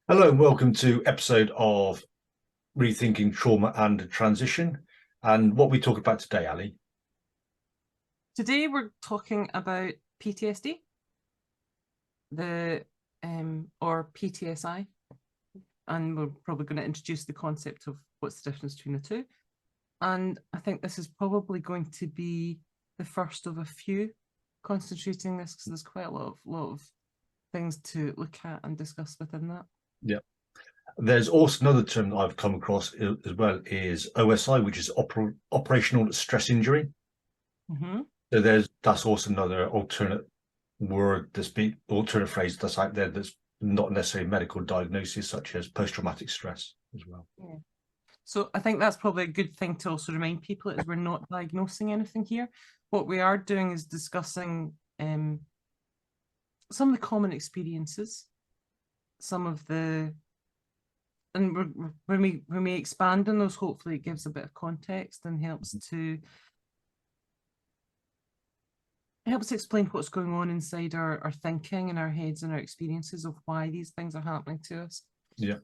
Hello and welcome to episode of Rethinking Trauma and Transition. And what we talk about today, Ali? Today we're talking about PTSD, or PTSI, and we're probably going to introduce the concept of what's the difference between the two. And I think this is probably going to be the first of a few concentrating this, because there's quite a lot of things to look at and discuss within that. Yeah. There's also another term that I've come across as well is OSI, which is operational stress injury. Mm-hmm. So that's also another alternate word, alternate phrase that's out there that's not necessarily medical diagnosis, such as post-traumatic stress as well. Yeah. So I think that's probably a good thing to also remind people is we're not diagnosing anything here. What we are doing is discussing some of the common experiences, some of the, and when we expand on those, hopefully it gives a bit of context and helps to explain what's going on inside our thinking and our heads and our experiences of why these things are happening to us. Yeah.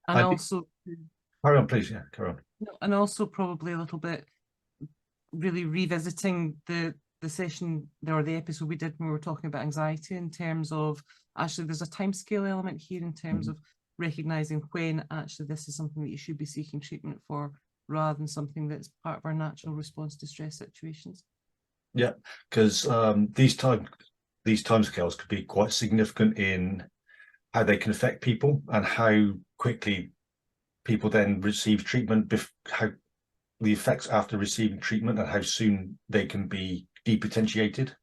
And also carry on, please. Yeah, carry on. And also probably a little bit really revisiting the session or the episode we did when we were talking about anxiety, in terms of actually there's a timescale element here in terms of recognizing when actually this is something that you should be seeking treatment for, rather than something that's part of our natural response to stress situations. Yeah, because these timescales could be quite significant in how they can affect people and how quickly people then receive treatment, how the effects after receiving treatment and how soon they can be depotentiated.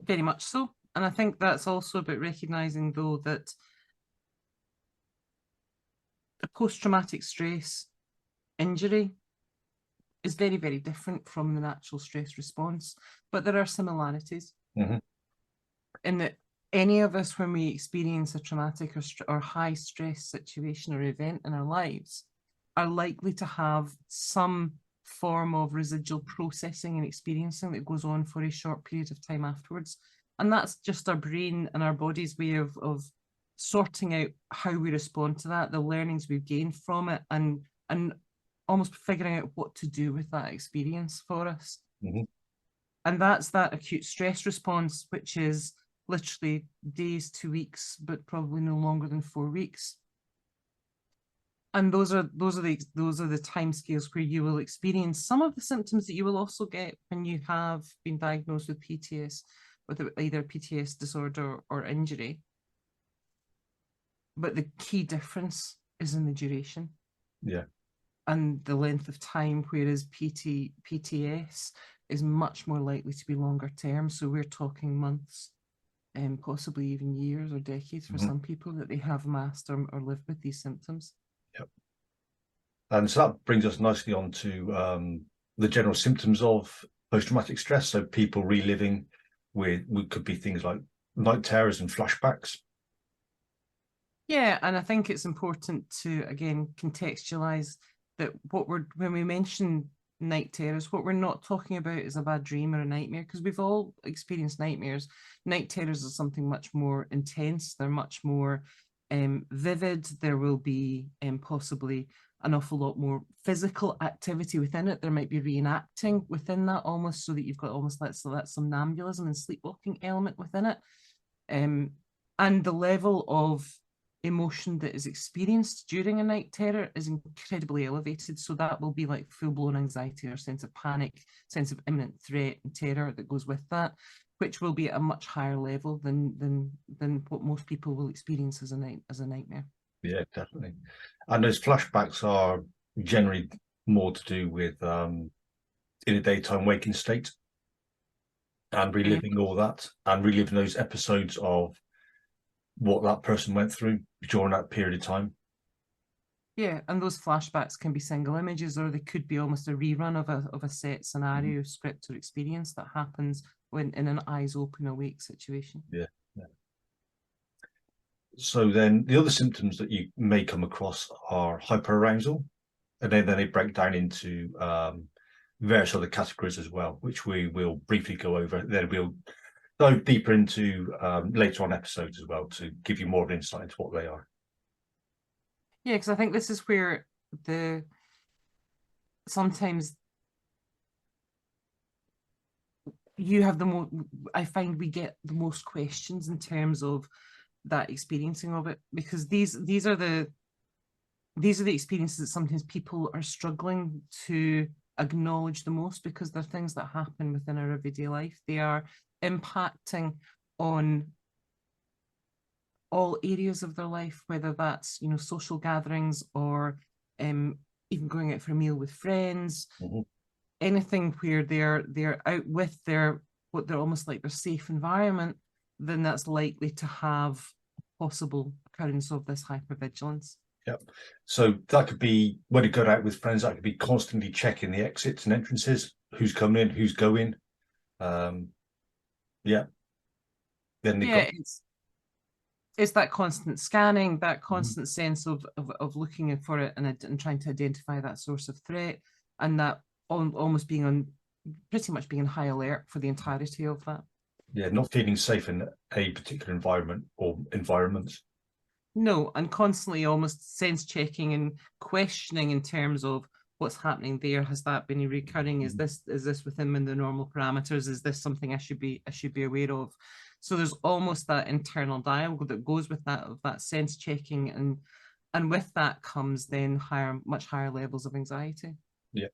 Very much so. And I think that's also about recognizing, though, that a post-traumatic stress injury is very, very different from the natural stress response, but there are similarities in that any of us, when we experience a traumatic or high stress situation or event in our lives, are likely to have some form of residual processing and experiencing that goes on for a short period of time afterwards. And that's just our brain and our body's way of sorting out how we respond to that, the learnings we've gained from it, and almost figuring out what to do with that experience for us. And that's that acute stress response, which is literally days to weeks, but probably no longer than 4 weeks. And those are the time scales where you will experience some of the symptoms that you will also get when you have been diagnosed with PTS, with either PTS disorder or injury. But the key difference is in the duration. Yeah. And the length of time, whereas PTS is much more likely to be longer term. So we're talking months and possibly even years or decades for some people that they have masked or lived with these symptoms. Yep. And so that brings us nicely on to the general symptoms of post-traumatic stress. So people reliving could be things like night terrors and flashbacks. Yeah, and I think it's important to, again, contextualize that when we mention night terrors, what we're not talking about is a bad dream or a nightmare, because we've all experienced nightmares. Night terrors are something much more intense. They're much more vivid. There will be possibly an awful lot more physical activity within it. There might be reenacting within that, almost, so that you've got almost that somnambulism and sleepwalking element within it. And the level of emotion that is experienced during a night terror is incredibly elevated. So that will be like full-blown anxiety or sense of panic, sense of imminent threat and terror that goes with that, which will be at a much higher level than what most people will experience as a nightmare. Yeah, definitely. And those flashbacks are generally more to do with in a daytime waking state and reliving all that and reliving those episodes of what that person went through during that period of time. Yeah, and those flashbacks can be single images, or they could be almost a rerun of a set scenario, script, or experience that happens when in an eyes open awake situation. Yeah. So then the other symptoms that you may come across are hyperarousal, and then they break down into various other categories as well, which we will briefly go over. Then we'll dive deeper into later on episodes as well to give you more of an insight into what they are. Yeah, because I think this is where sometimes you have the most, I find we get the most questions in terms of that experiencing of it, because these are the experiences that sometimes people are struggling to acknowledge the most, because they're things that happen within our everyday life. They are impacting on all areas of their life, whether that's, you know, social gatherings or even going out for a meal with friends, anything where they're out with what they're almost like their safe environment, then that's likely to have possible occurrence of this hypervigilance. Yep. So that could be when you go out with friends, that could be constantly checking the exits and entrances, who's coming in, who's going. Yeah. Then it's that constant scanning, that constant sense of looking for it and trying to identify that source of threat, and that almost being on, pretty much being on high alert for the entirety of that. Yeah, not feeling safe in a particular environment or environments. No, and constantly almost sense checking and questioning in terms of what's happening there. Has that been recurring? Is this within the normal parameters? Is this something I should be aware of? So there's almost that internal dialogue that goes with that sense checking, and with that comes then much higher levels of anxiety. Yeah.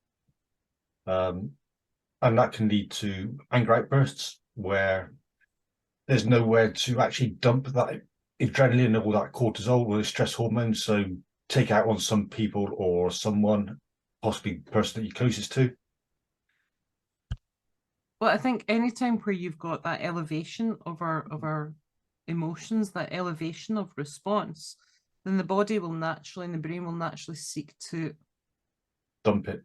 And that can lead to anger outbursts where there's nowhere to actually dump that adrenaline or that cortisol or the stress hormones. So take out on some people or someone, possibly the person that you're closest to. Well, I think anytime where you've got that elevation of our emotions, that elevation of response, then the body will naturally, and the brain will naturally seek to dump it,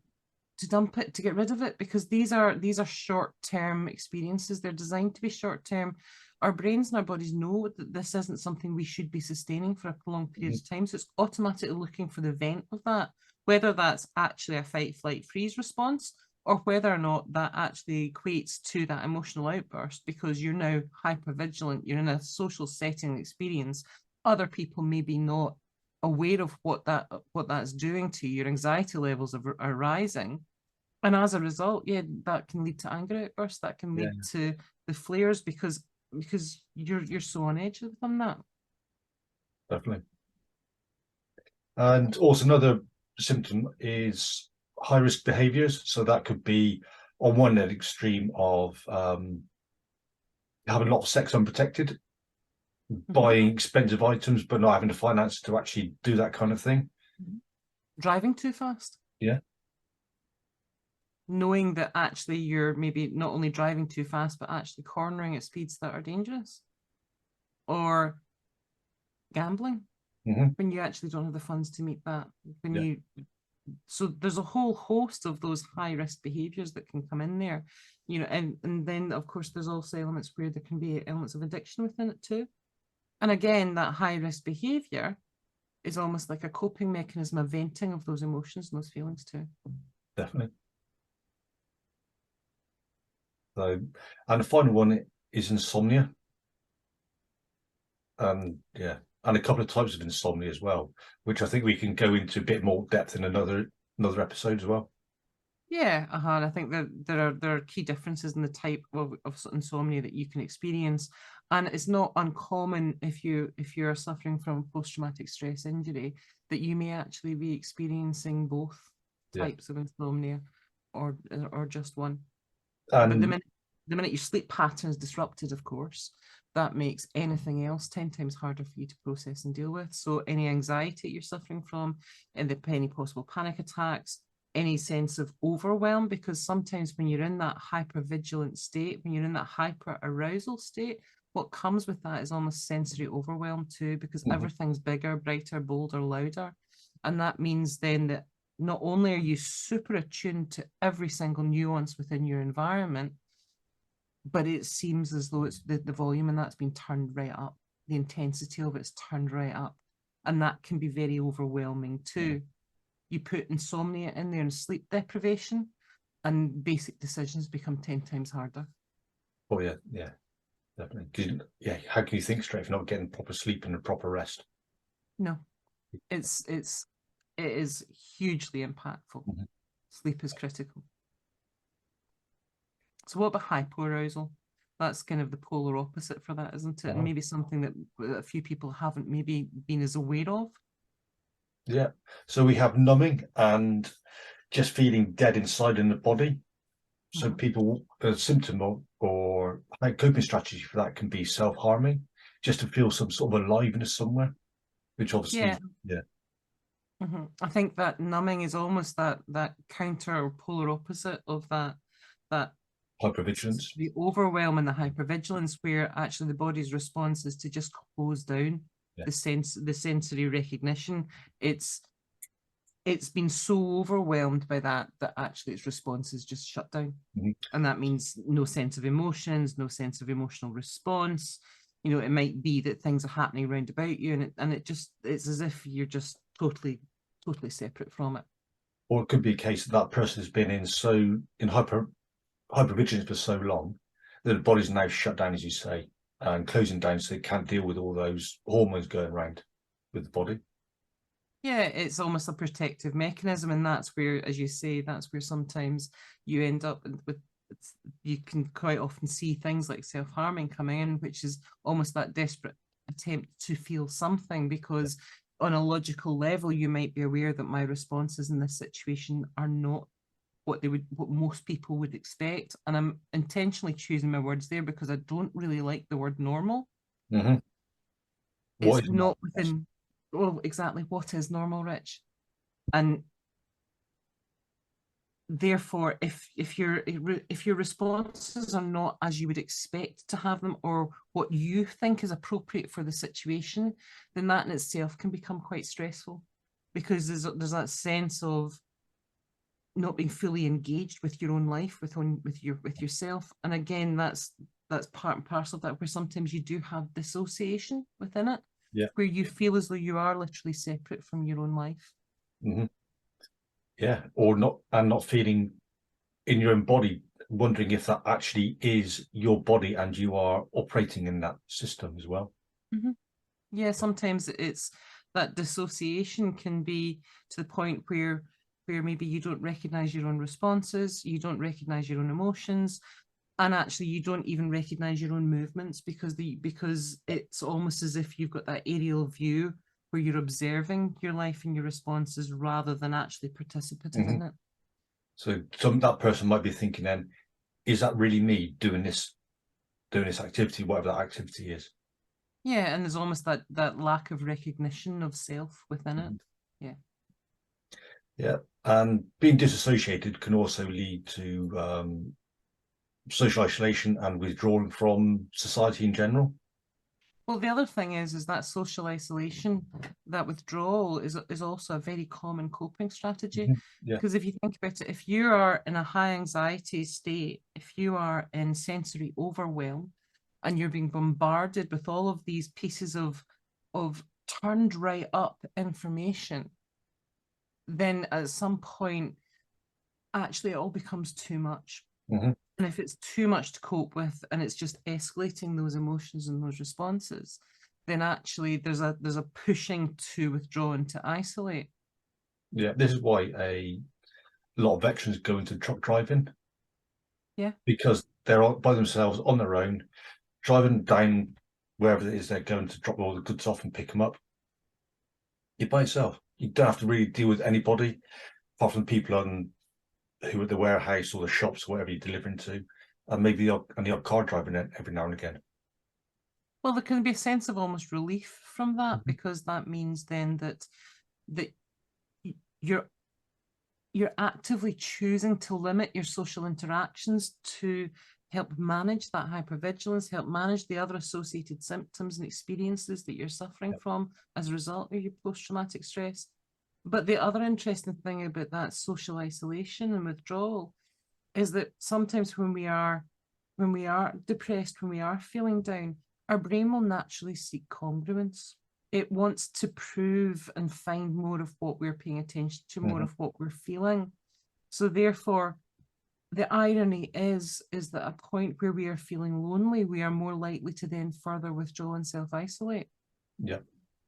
to get rid of it, because these are short-term experiences. They're designed to be short-term. Our brains and our bodies know that this isn't something we should be sustaining for a prolonged period of time, so it's automatically looking for the vent of that, whether that's actually a fight, flight, freeze response, or whether or not that actually equates to that emotional outburst because you're now hypervigilant, you're in a social setting experience. Other people maybe not aware of what that's doing to you. Your anxiety levels are rising. And as a result, yeah, that can lead to anger outbursts, that can lead to the flares because you're so on edge from that. Definitely. And also another symptom is high risk behaviours. So that could be on one end extreme of having a lot of sex unprotected, buying expensive items but not having the finances to actually do that kind of thing. Driving too fast. Yeah. Knowing that actually you're maybe not only driving too fast, but actually cornering at speeds that are dangerous. Or gambling when you actually don't have the funds to meet that. So there's a whole host of those high risk behaviors that can come in there, you know, and then of course there's also elements where there can be elements of addiction within it too. And again, that high risk behavior is almost like a coping mechanism, of venting of those emotions and those feelings too. Definitely. So, and the final one is insomnia. Yeah, and a couple of types of insomnia as well, which I think we can go into a bit more depth in another episode as well. Yeah, and I think that there are key differences in the type of insomnia that you can experience, and it's not uncommon if you're suffering from post-traumatic stress injury that you may actually be experiencing both types of insomnia, or just one. But the minute your sleep pattern is disrupted, of course, that makes anything else 10 times harder for you to process and deal with. So any anxiety you're suffering from, and any possible panic attacks, any sense of overwhelm, because sometimes when you're in that hypervigilant state, when you're in that hyperarousal state, what comes with that is almost sensory overwhelm too, because everything's bigger, brighter, bolder, louder. And that means then that not only are you super attuned to every single nuance within your environment, but it seems as though it's the volume and that's been turned right up. The intensity of it's turned right up. And that can be very overwhelming too. You put insomnia in there and sleep deprivation, and basic decisions become 10 times harder. Oh yeah, definitely. 'Cause, yeah, how can you think straight if you're not getting proper sleep and a proper rest? No, it is hugely impactful. Mhm. Sleep is critical. So what about hypoarousal? That's kind of the polar opposite for that, isn't it? And maybe something that a few people haven't maybe been as aware of. Yeah. So we have numbing and just feeling dead inside in the body. So people, a symptom or a coping strategy for that can be self-harming, just to feel some sort of aliveness somewhere, which obviously, yeah. I think that numbing is almost that counter or polar opposite of that Hypervigilance. the overwhelm and the hypervigilance, where actually the body's response is to just close down the sensory recognition. It's been so overwhelmed by that actually its response is just shut down. And that means no sense of emotions, no sense of emotional response. You know, it might be that things are happening around about you, and it's as if you're just totally separate from it. Or it could be a case that that person has been in hypervigilance for so long that the body's now shut down, as you say, and closing down, so they can't deal with all those hormones going around with the body. Yeah, it's almost a protective mechanism, and that's where, as you say, that's where sometimes you end up with. You can quite often see things like self-harming coming in, which is almost that desperate attempt to feel something, because on a logical level, you might be aware that my responses in this situation are not what most people would expect. And I'm intentionally choosing my words there because I don't really like the word normal. It's not within, well, exactly what is normal, Rich? And therefore, if your responses are not as you would expect to have them, or what you think is appropriate for the situation, then that in itself can become quite stressful, because there's that sense of not being fully engaged with your own life, with yourself. And again, that's part and parcel of that, where sometimes you do have dissociation within it, where you feel as though you are literally separate from your own life. Yeah, or not feeling in your own body, wondering if that actually is your body and you are operating in that system as well. Yeah, sometimes it's that dissociation can be to the point where maybe you don't recognize your own responses, you don't recognize your own emotions, and actually you don't even recognize your own movements, because it's almost as if you've got that aerial view where you're observing your life and your responses rather than actually participating in it. So that person might be thinking then, is that really me doing this activity, whatever that activity is? Yeah, and there's almost that lack of recognition of self within it. Yeah, and being disassociated can also lead to social isolation and withdrawing from society in general. Well, the other thing is that social isolation, that withdrawal is also a very common coping strategy. Because if you think about it, if you are in a high anxiety state, if you are in sensory overwhelm, and you're being bombarded with all of these pieces of turned right up information, then at some point, actually, it all becomes too much. And if it's too much to cope with, and it's just escalating those emotions and those responses, then actually there's a pushing to withdraw and to isolate. Yeah, this is why a lot of veterans go into truck driving. Yeah. Because they're by themselves on their own, driving down wherever it is they're going to drop all the goods off and pick them up. You're by yourself. You don't have to really deal with anybody apart from people who at the warehouse or the shops, or whatever you're delivering to, and maybe the odd car driving every now and again. Well, there can be a sense of almost relief from that, because that means then that you're actively choosing to limit your social interactions to help manage that hypervigilance, help manage the other associated symptoms and experiences that you're suffering from as a result of your post-traumatic stress. But the other interesting thing about that social isolation and withdrawal is that sometimes when we are depressed, when we are feeling down, our brain will naturally seek congruence. It wants to prove and find more of what we're paying attention to, more of what we're feeling. So therefore, the irony is that a point where we are feeling lonely, we are more likely to then further withdraw and self-isolate. Yeah.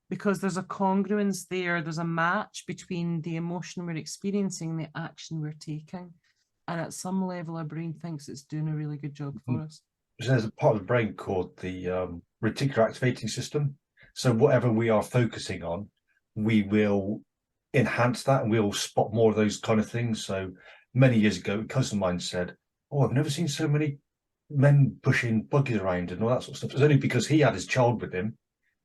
Because there's a congruence there, there's a match between the emotion we're experiencing and the action we're taking. And at some level, our brain thinks it's doing a really good job for us. So there's a part of the brain called the Reticular Activating System. So whatever we are focusing on, we will enhance that and we'll spot more of those kind of things. So many years ago, a cousin of mine said, "Oh, I've never seen so many men pushing buggies around and all that sort of stuff." It was only because he had his child with him,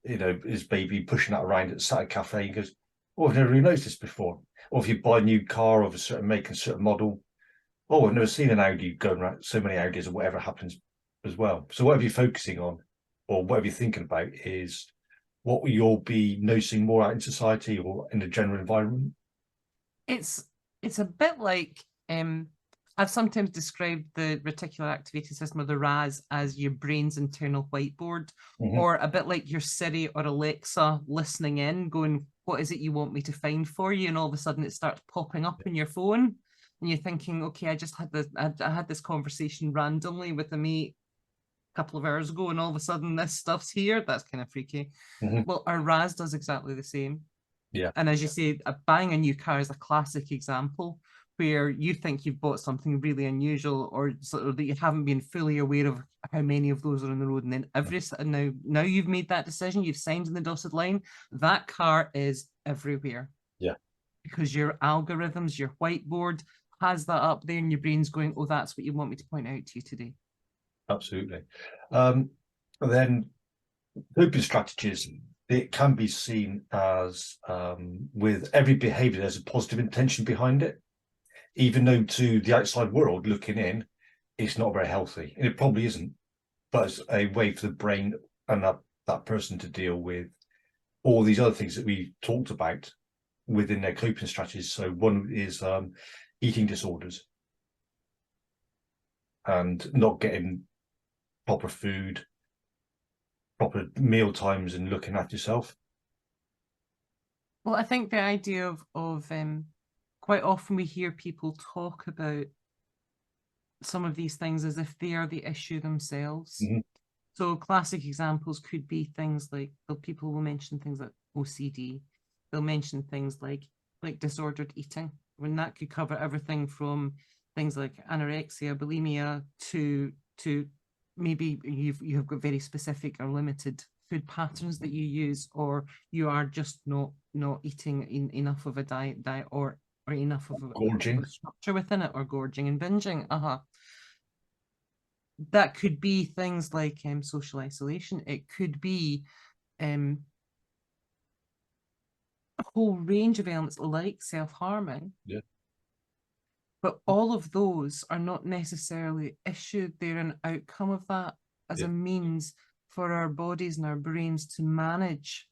you know, his baby, pushing that around at a cafe. He goes, "Oh, I've never really noticed this before." Or if you buy a new car of a certain make and certain model, "Oh, I've never seen an Audi going around, so many Audis," or whatever happens as well. So whatever you're focusing on or whatever you're thinking about is what you'll be noticing more out in society or in the general environment. It's a bit like I've sometimes described the reticular activating system, or the RAS, as your brain's internal whiteboard, or a bit like your Siri or Alexa listening in, going, "What is it you want me to find for you?" And all of a sudden it starts popping up in your phone, and you're thinking, "Okay, I just had this, I had this conversation randomly with a mate a couple of hours ago, and all of a sudden this stuff's here." That's kind of freaky. Well, our RAS does exactly the same. Yeah. And as you say, buying a new car is a classic example where you think you've bought something really unusual, or sort of that you haven't been fully aware of how many of those are on the road. And then now you've made that decision, you've signed in the dotted line, that car is everywhere. Yeah. Because your algorithms, your whiteboard has that up there, and your brain's going, "Oh, that's what you want me to point out to you today." Absolutely. Then coping strategies, it can be seen as with every behavior, there's a positive intention behind it, even though to the outside world looking in, it's not very healthy, and it probably isn't, but it's a way for the brain and that person to deal with all these other things that we talked about within their coping strategies. So one is eating disorders and not getting proper food, proper meal times, and looking after yourself. Well, I think the idea of quite often we hear people talk about some of these things as if they are the issue themselves. So classic examples could be things like, people will mention things like OCD. They'll mention things like disordered eating, when that could cover everything from things like anorexia, bulimia, to maybe you've got very specific or limited food patterns that you use, or you are just not eating enough of a diet or enough of a structure within it, or gorging and binging. That could be things like social isolation. It could be a whole range of elements like self-harming. Yeah. But all of those are not necessarily issued. They're an outcome of that as a means for our bodies and our brains to manage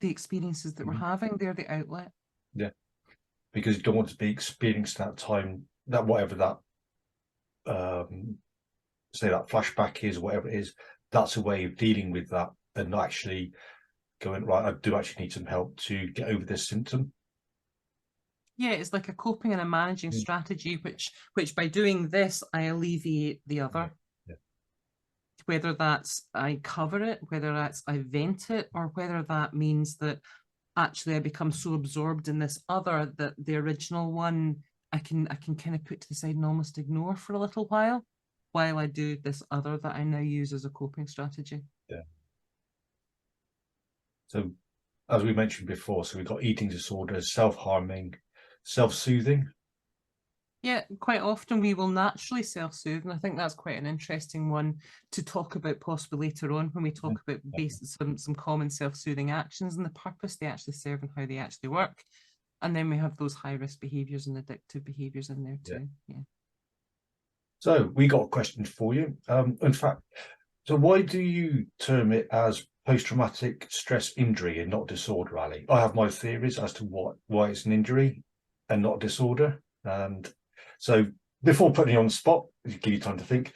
the experiences that we're having. They're the outlet. Yeah. Because you don't want to be experiencing that time, that whatever that say that flashback is, whatever it is, that's a way of dealing with that, and not actually going, right, I do actually need some help to get over this symptom. Yeah, it's like a coping and a managing strategy, which by doing this, I alleviate the other. Whether that's I cover it, whether that's I vent it, or whether that means that actually I become so absorbed in this other that the original one I can kind of put to the side and almost ignore for a little while I do this other that I now use as a coping strategy. Yeah. So as we mentioned before, so we've got eating disorders, self-harming, self-soothing. Yeah, quite often we will naturally self-soothe, and I think that's quite an interesting one to talk about possibly later on when we talk about some common self-soothing actions and the purpose they actually serve and how they actually work. And then we have those high-risk behaviours and addictive behaviours in there too. Yeah. So we got a question for you. In fact, so why do you term it as post-traumatic stress injury and not disorder, Ali? I have my theories as to why it's an injury and not disorder. And so before putting you on the spot, to give you time to think,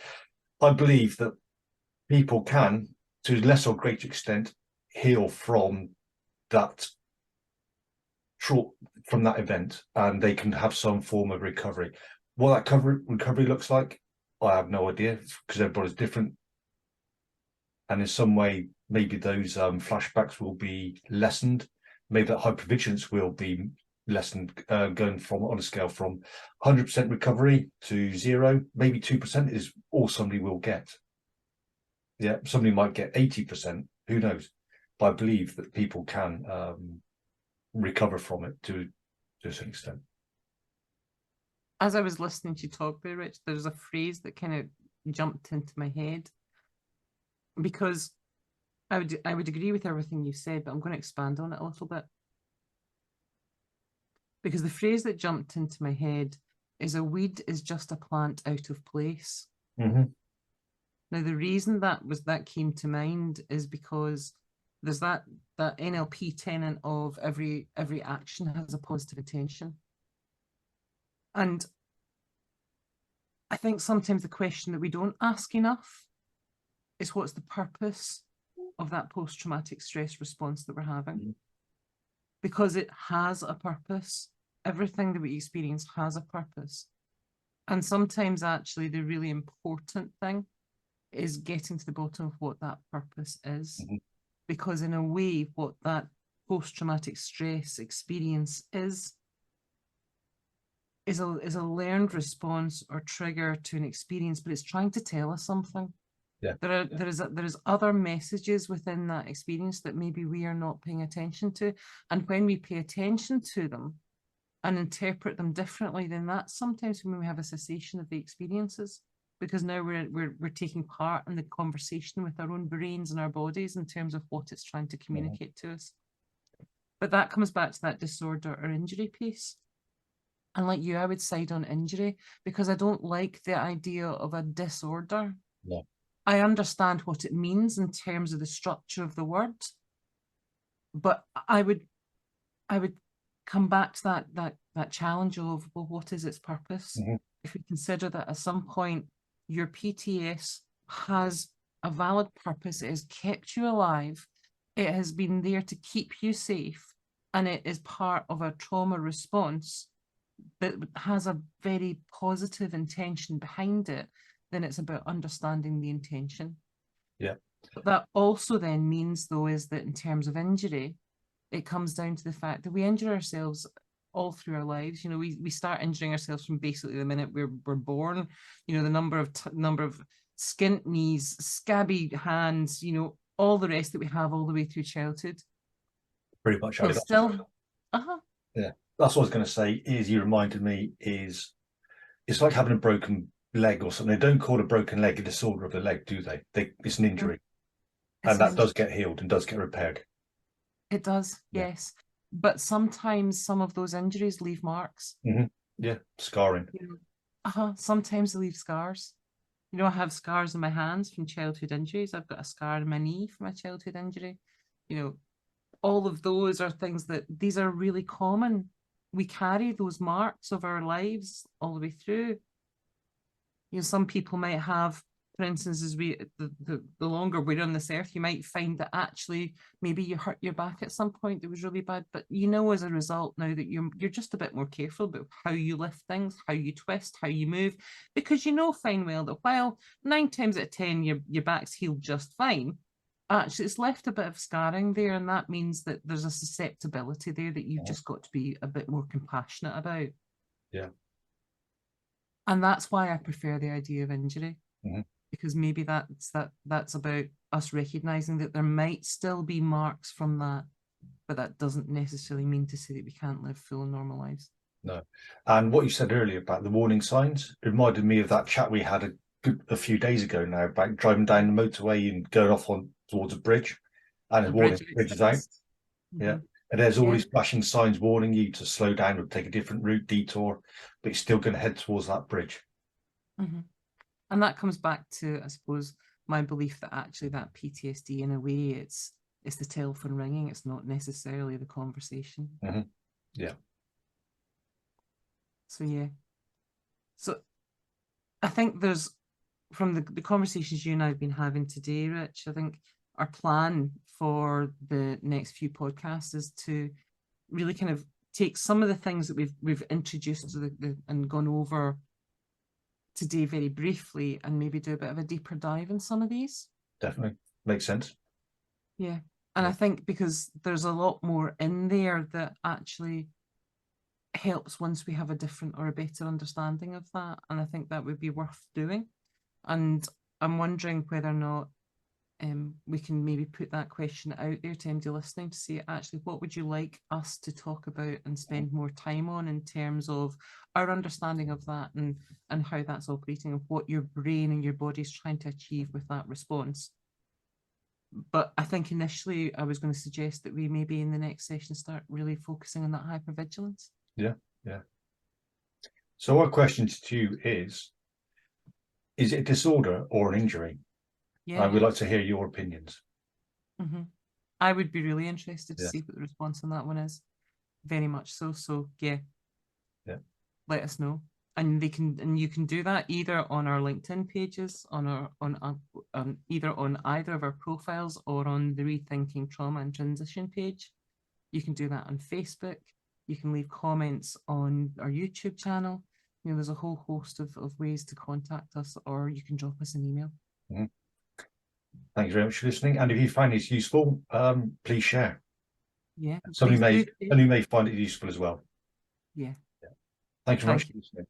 I believe that people can, to less or greater extent, heal from that event, and they can have some form of recovery. What that recovery looks like, I have no idea, because everybody's different. And in some way, maybe those flashbacks will be lessened. Maybe that hypervigilance will be lessened, going from on a scale from 100% recovery to 0. Maybe 2% is all somebody will get. Yeah, somebody might get 80%. Who knows? But I believe that people can recover from it to a certain extent. As I was listening to you talk there, Rich, there's a phrase that kind of jumped into my head, because I would agree with everything you said, but I'm going to expand on it a little bit. Because the phrase that jumped into my head is, a weed is just a plant out of place. Mm-hmm. Now, the reason that came to mind is because there's that NLP tenet of every action has a positive intention. And I think sometimes the question that we don't ask enough is, what's the purpose of that post-traumatic stress response that we're having? Mm-hmm. Because it has a purpose. Everything that we experience has a purpose. And sometimes actually the really important thing is getting to the bottom of what that purpose is. Mm-hmm. Because in a way, what that post-traumatic stress experience is a learned response or trigger to an experience, but it's trying to tell us something. Yeah. There is other messages within that experience that maybe we are not paying attention to. And when we pay attention to them and interpret them differently, then that's sometimes when we have a cessation of the experiences, because now we're taking part in the conversation with our own brains and our bodies in terms of what it's trying to communicate to us. But that comes back to that disorder or injury piece. And like you, I would side on injury, because I don't like the idea of a disorder. No. I understand what it means in terms of the structure of the word, but I would come back to that challenge of, well, what is its purpose? Mm-hmm. If we consider that at some point your PTS has a valid purpose, it has kept you alive, it has been there to keep you safe, and it is part of a trauma response that has a very positive intention behind it, then it's about understanding the intention. Yeah. But that also then means, though, is that in terms of injury, it comes down to the fact that we injure ourselves all through our lives. You know, we start injuring ourselves from basically the minute we're born. You know, the number of skint knees, scabby hands, you know, all the rest that we have all the way through childhood. Pretty much. But still, yeah. That's what I was going to say. Is you reminded me, is it's like having a broken leg or something. They don't call a broken leg a disorder of the leg, do they? It's an injury, and that does get healed and does get repaired. It does, yes. But sometimes some of those injuries leave marks. Mm-hmm. Yeah, scarring. You know, sometimes they leave scars. You know, I have scars on my hands from childhood injuries. I've got a scar on my knee from a childhood injury. You know, all of those are things that, these are really common. We carry those marks of our lives all the way through. You know, some people might have, for instance, as the longer we're on this earth, you might find that actually maybe you hurt your back at some point that was really bad, but you know, as a result now that you're just a bit more careful about how you lift things, how you twist, how you move, because you know fine well that while 9 times out of 10 your back's healed just fine, actually it's left a bit of scarring there, and that means that there's a susceptibility there that you've just got to be a bit more compassionate about. Yeah. And that's why I prefer the idea of injury. Mm-hmm. Because maybe that's about us recognizing that there might still be marks from that, but that doesn't necessarily mean to say that we can't live full and normal lives. No. And what you said earlier about the warning signs, it reminded me of that chat we had a few days ago now about driving down the motorway and going off towards a bridge, and the warning bridge is out. Mm-hmm. Yeah. And there's all these flashing signs warning you to slow down or take a different route, detour, but you're still going to head towards that bridge. Mm-hmm. And that comes back to, I suppose, my belief that actually that PTSD, in a way, it's the telephone ringing. It's not necessarily the conversation. Mm-hmm. Yeah. So, yeah. So I think there's, from the conversations you and I have been having today, Rich, I think our plan for the next few podcasts is to really kind of take some of the things that we've introduced to and gone over today very briefly and maybe do a bit of a deeper dive in some of these. Definitely makes sense. Yeah. And I think because there's a lot more in there that actually helps once we have a different or a better understanding of that. And I think that would be worth doing. And I'm wondering whether or not we can maybe put that question out there to anybody listening to say, actually, what would you like us to talk about and spend more time on in terms of our understanding of that and how that's operating and what your brain and your body is trying to achieve with that response. But I think initially I was going to suggest that we maybe in the next session start really focusing on that hypervigilance. Yeah, yeah. So our question to you is it a disorder or an injury? Yeah. We'd like to hear your opinions. I would be really interested to Yeah. see what the response on that one is. Very much so. So yeah. Let us know. And you can do that either on our LinkedIn pages, either on either of our profiles or on the Rethinking Trauma and Transition page. You can do that on Facebook. You can leave comments on our YouTube channel. You know, there's a whole host of ways to contact us, or you can drop us an email. Thank you very much for listening. And if you find this useful, please share. Yeah. Somebody may find it useful as well. Yeah. Thank you very much for listening.